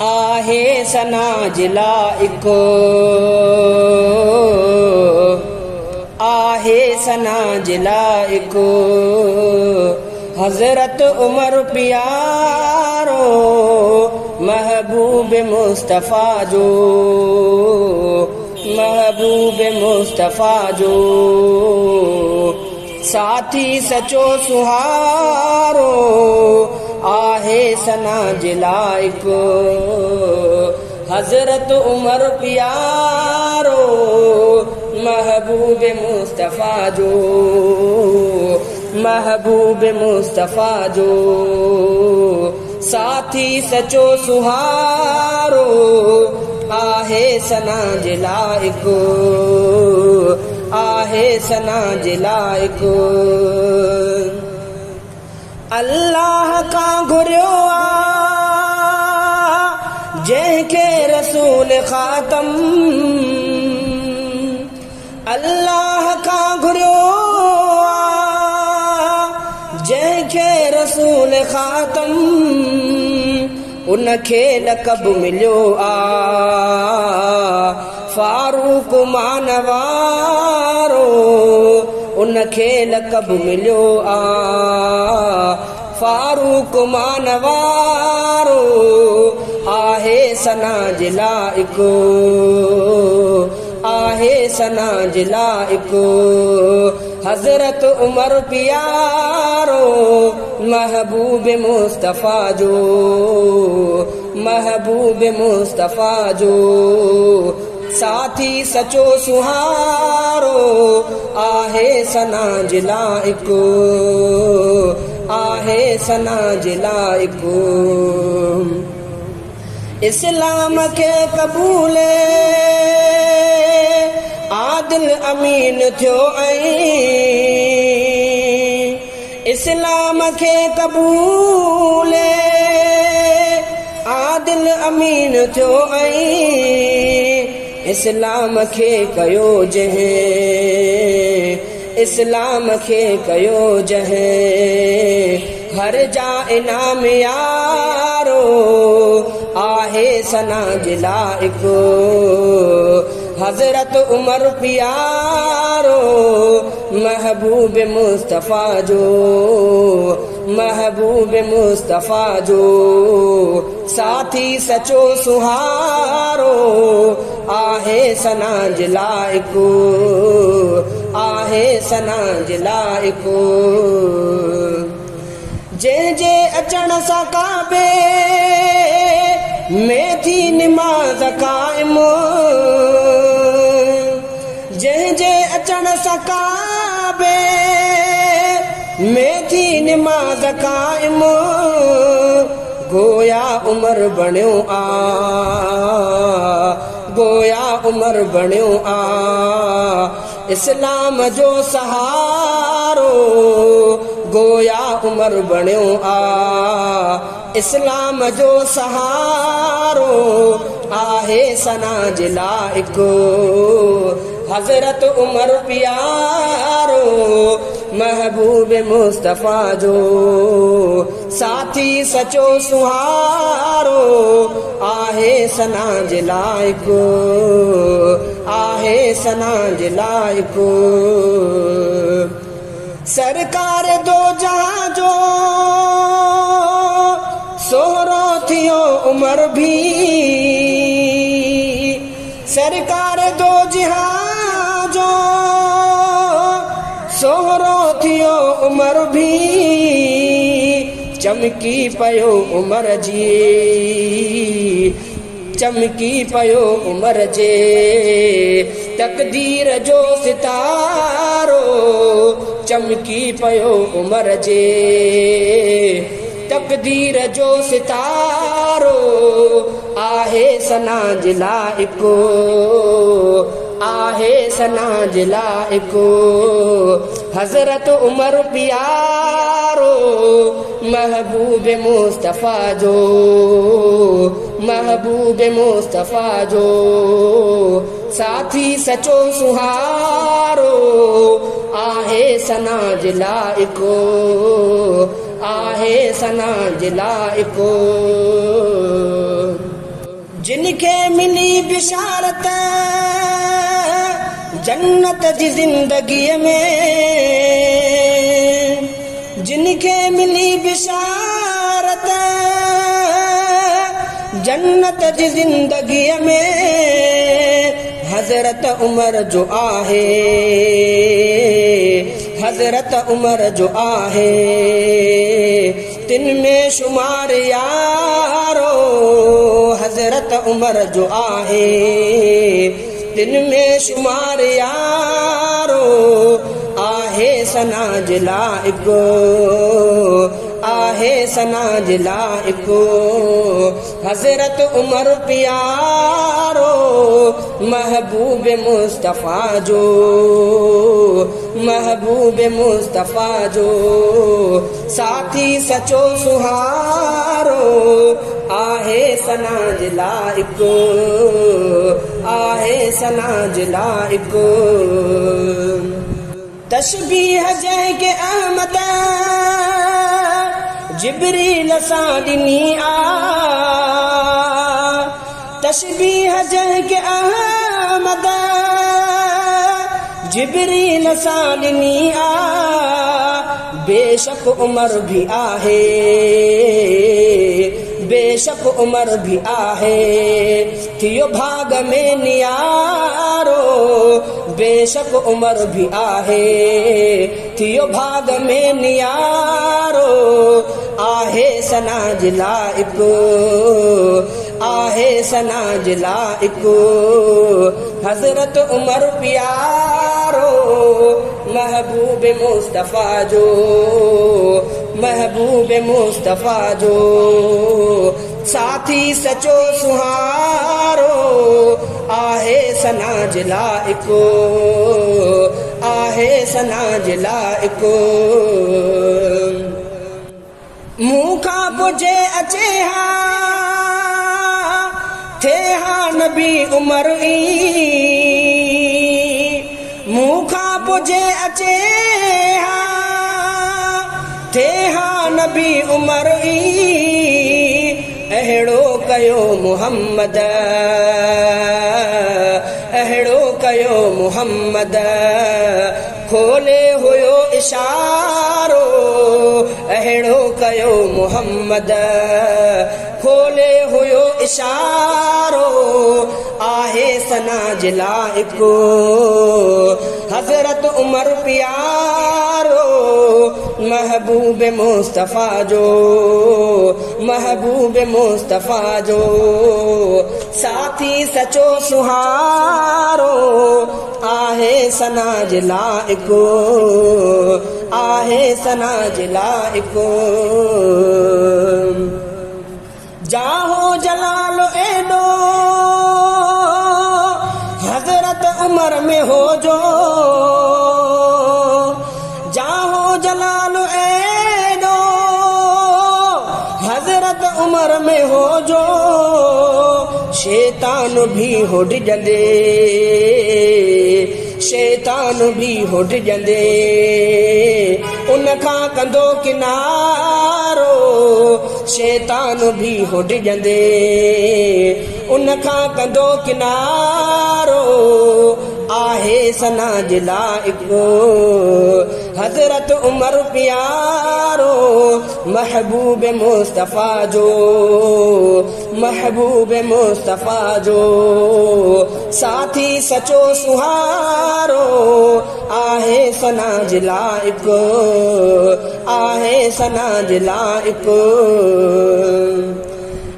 आहे सना जिला इको, आहे सना जिला इको, हजरत उमर प्यारो महबूब मुस्तफ़ा जो, महबूब मुस्तफ़ा जो, साथी सचो सुहारो आहे सना जिला इको, हजरत उमर प्यारो महबूब मुस्तफ़ा जो, महबूब मुस्तफ़ा जो, साथी सचो सुहारो आहे सना जिला इको, आहे सना जिला इको। अल्लाह का घुरियो आ जंहिंखे रसूल ख़ातम, अल्लाह का घुरियो आ जंहिंखे रसूल ख़ातम, उनखे लक़ब मिलियो आ फारूक मानवारो, उनखे लक़ब मिलियो आ फारूक मानवारो आहे सना जिला इको, आहे सना जिला इको, हजरत उमर प्यारो महबूब मुस्तफ़ा जो, महबूब मुस्तफ़ा जो, साथी सचो सुहारो आहे सना जिला इको, आहे सना जिला इको। इस्लाम के कबूले आदिल अमीन थियो ऐं, इस्लाम के कबूले आदिल अमीन थियो ऐं, इस्लाम खे कयो जंहिं, इस्लाम खे कयो जंहिं, हर जा इनाम यारो आहे सना जिला इको, हजरत उमर प्यारो महबूब मुस्तफ़ा जो, महबूब मुस्तफ़ा जो, साथी सचो सुहारो आहे सना जिला इको, आहे सना जिला इको। जे अचण सां काबे में थी निमाज़ क़ाइम, जे अचण सां काबे में थी निमाज़ क़ाइम, गोया उमर बणियो आ, गोया उमर बणियो आ, इस्लाम जो सहारो गोया उमर बणियो आ, इस्लाम जो सहारो आहे सना जिला इको, हजरत उमर प्यारो महबूब मुस्तफ़ा जो, साथी सचो सुहारो आहे सना जिला इको, आहे सना जिला इको। सरकार दो जहां जो सोहरो थियो उमर भी, सरकार दो जहां जो सोहरो थियो उमर भी, चमकी पयो उमर जी, चमकी पयो उमर जे, तकदीर जो सितारो चमकी पयो उमर जे, तकदीर जो सितारो आहे सना जिला इको, आहे सना जिला इको, हजरत उमर प्यारो महबूब मुस्तफ़ा जो, महबूब मुस्तफ़ा जो, साथी सचो सुहारो आहे सना जिला इको, आहे सना जिला इको। जिनके मिली बिशारत जन्नत जी जिंदगी में, जिनके मिली बिशारत जन्नत जी जिंदगी में, हजरत उमर जो आहे, हजरत उमर जो आहे, तिन में शुमार यारो, हजरत उमर जो आहे, तिन में शुमार यारो, आहे सना जिला इको, आहे सना जिला इको, हजरत उमर प्यारो, महबूब मुस्तफ़ा जो, महबूब मुस्तफ़ा जो, साथी सचो सुहारो, आहे सना जिला इको, आहे सना जिला इको। तशबीह जय के अहमद जिब्रील सां ॾिनी आ, तशबीह जय के अहमद जिब्रील सां ॾिनी आ, बेशक उमर भी आहे, बेशक उमर भी आहे, थियो भाग में नियारो, बेशक उमर भी आहे, थियो भाग में नियारो, आहे सना जिला इको, आहे सना जिला इको, हजरत उमर प्यारो, महबूब मुस्तफ़ा जो, महबूब मुस्तफ़ा जो, साथी सचो सुहारो, आहे सना जिला इको, आहे सना जिला इको। मुँह खां पुजे अचे हा, थे हा नबी उमर ई, मुँह खां पुजे अचे हा, थे हा नबी उमर ई, अहिड़ो कयो मुहम्मद, अहिड़ो कयो मुहम्मद, खोले हुयो इशारो, अहिड़ो कयो मुहम्मद, खोले हुयो इशारो, आहे सना जिला इको, हजरत उमर प्यारो, महबूब मुस्तफ़ा जो, महबूब मुस्तफ़ा जो, साथी सचो सुहारो, आहे सना जिला इको, आहे सना जिला इको। जाहो जलाल एडो हजरत उमर में हो जो, जाहो जलाल एडो हजरत उमर में हो जो, शैतान भी हो डिजंदे, शैतान भी हो डिजंदे, उनखां कंदो किनारो, शैतान भी हो डिजंदे, उनखां कंदो किनारो, आहे सना जिला इको, हजरत उमर प्यारो, महबूब मुस्तफ़ा जो, महबूब मुस्तफ़ा जो, साथी सचो सुहारो, आहे सना जिला इको, आहे सना जिला इको।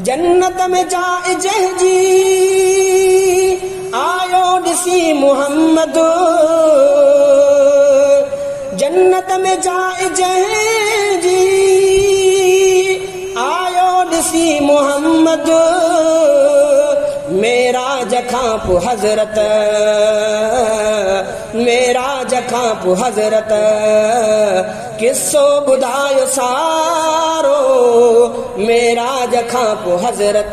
जन्नत में जाए जंहिंजी आयो ॾिसी मुहम्मद, जन्नत में जाए जंहिंजी आयो ॾिसी मुहम्मद, मेराज खां पोइ हज़रत, मेराज खां पोइ हज़रत, किस्सो ॿुधायो सारो, मेराज खां पोइ हज़रत,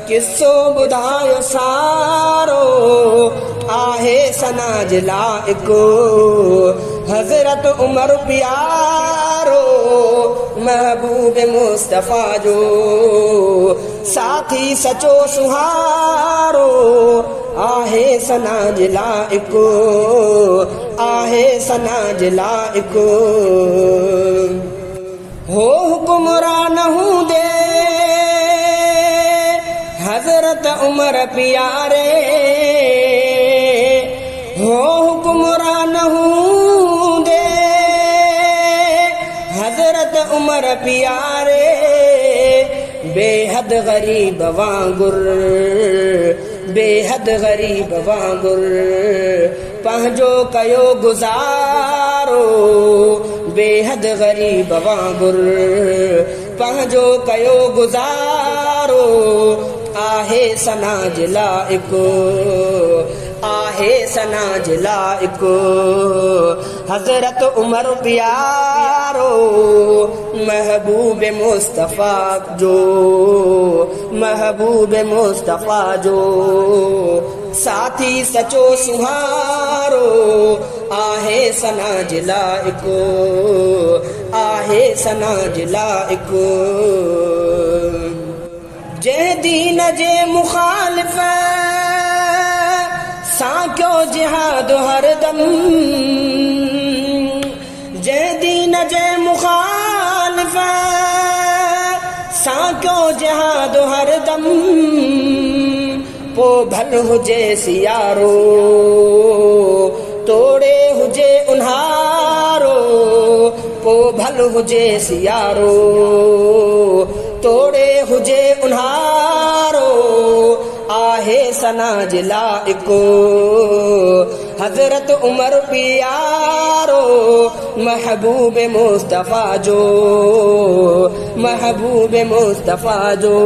किस्सो ॿुधायो सारो, आहे सना जिला इको, हज़रत उमर प्यारो, महबूब मुस्तफ़ा जो, साथी सचो सुहारो आहे सना जे लाइक़ु आहे सना जे लाइक़ु हो हुकुमरान हूंदे हज़रत उमर प्यारे हो हुकुमरान हूंदे हज़रत उमर प्यारे बेहद गरीब वांगुर बेहद गरीब वांगुर पंहिंजो कयो गुज़ारो बेहद गरीब वांगुर पंहिंजो कयो गुज़ारो आहे सना जे लाइक़ु आहे सना जे लाइक़ु हज़रत उमर प्यारो महबूब मुस्तफ़ा जो महबूब मुस्तफ़ा जो साथी सचो सुहारो आहे सना जे लाइक़ु आहे सना जे लाइक़ु जंहिं दीन जे मुखालिफ़ सां कयो जिहाद हरदम जंहिं दीन जे मुखालिफ़ सां कयो जिहाद हरदम पोइ भल हुजे सियारो तोड़े हुजे उन्हारो पोइ भल हुजे सियारो तोड़े हुजे उन्हारो आहे सना जे लाइक़ु हज़रत उमर प्यारो महबूब मुस्तफ़ा जो महबूब मुस्तफ़ा जो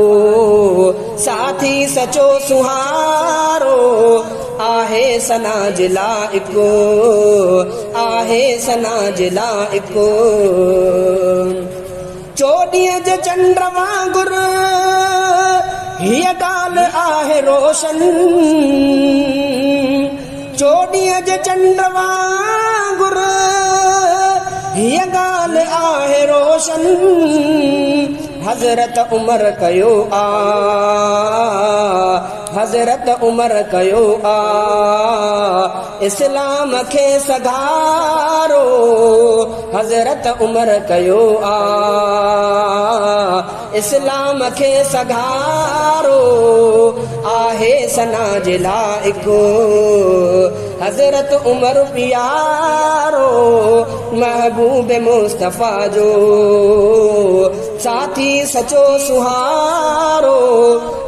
साथी सचो सुहारो आहे सना जे लाइक़ु आहे सना जे लाइक़ु चोॾींहं जे चंड वांगुर हीअ ॻाल्हि आहे रोशन चोॾींहं जे चंड वांगुर हीअ ॻाल्हि आहे रोशन हज़रत उमर कयो हज़रत उमर कयो इस्लाम खे सगारो हज़रत उमर कयो इस्लाम खे सगारो आहे सना जे लाइक़ु हज़रत उमर प्यारो महबूब मुस्तफ़ा जो साथी सचो सुहारो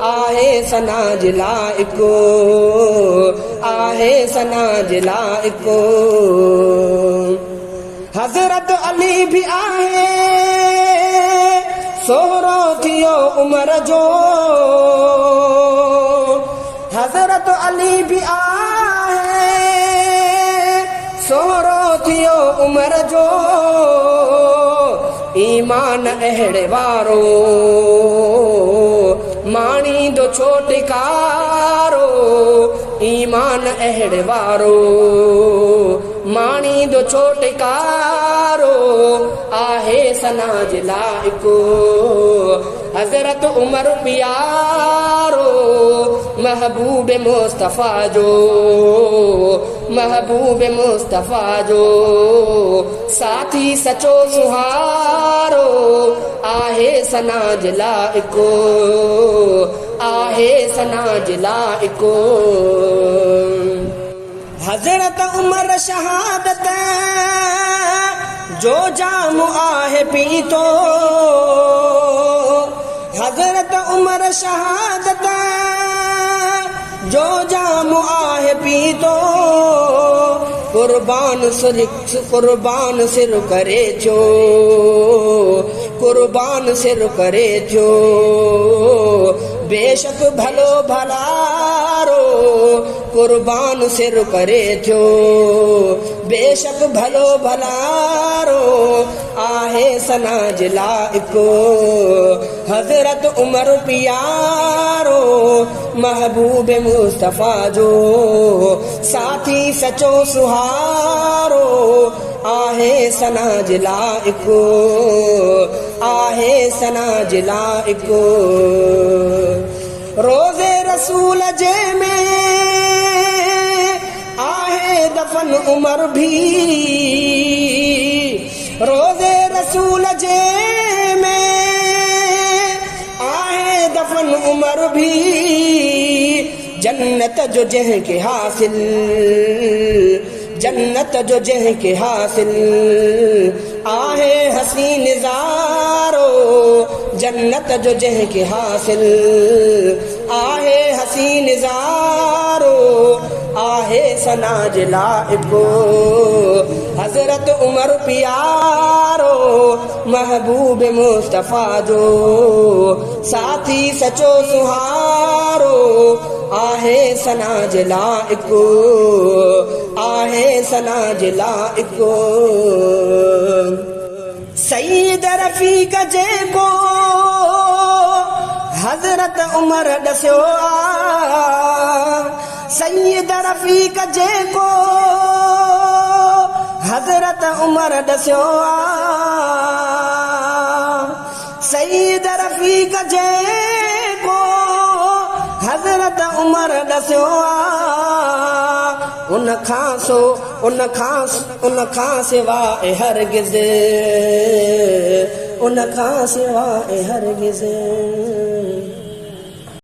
आहे सना जे लाइक़ु आहे सना जे लाइक़ु हज़रत अली भी आहे सोहरो थियो उमर जो हज़रत अली भी आहे सोहरो थियो उमर जो ईमान अहिड़े वारो माणींदो छो टिकारो ईमान अहिड़े वारो माणींदो छो टिकारो आहे सना जे लाइक़ु हज़रत उमर प्यारो महबूब मुस्तफ़ा जो महबूब मुस्तफ़ा जो साथी सचो सुहारो आहे सना जे लाइक़ु आहे सना जे लाइक़ु हज़रत उमर शहादत जो जाम आहे पीतो हज़रत उमर शहादत जो जाम आहे पीतो कुर्बान सिर करे थियो कुर्बान सिर करे थियो बेशक भलो भलारो कुर्बान सिर करे थियो बेशक भलो भलारो आहे सना जे लाइक़ु हज़रत उमर प्यारो महबूब मुस्तफ़ा जो साथी सचो सुहारो आहे सना जे लाइक़ु आहे सना जे लाइक़ु उमर भी रोज़े रसूल जे में आहे दफन उमर भी जन्नत जो जंहिंखे हासिल जन्नत जो जंहिंखे हासिल आहे हसीन ज़ारो जन्नत जो जंहिंखे हासिल आहे हसीन ज़ारो आहे सना जे लाइक़ो हज़रत उमर प्यारो महबूब मुस्तफ़ा जो साथी सचो सुहारो आहे सना जे लाइक़ो आहे सना जे लाइक़ो सईद रफ़ीक जेको हज़रत उमर ॾसियो सईद रफ़ीक जेको हज़रत उमर ॾसियो सईद रफ़ीक जेको हज़रत उमर ॾसियो उन खां सवाइ हरगिज़ उन खां सवाइ हरगिज़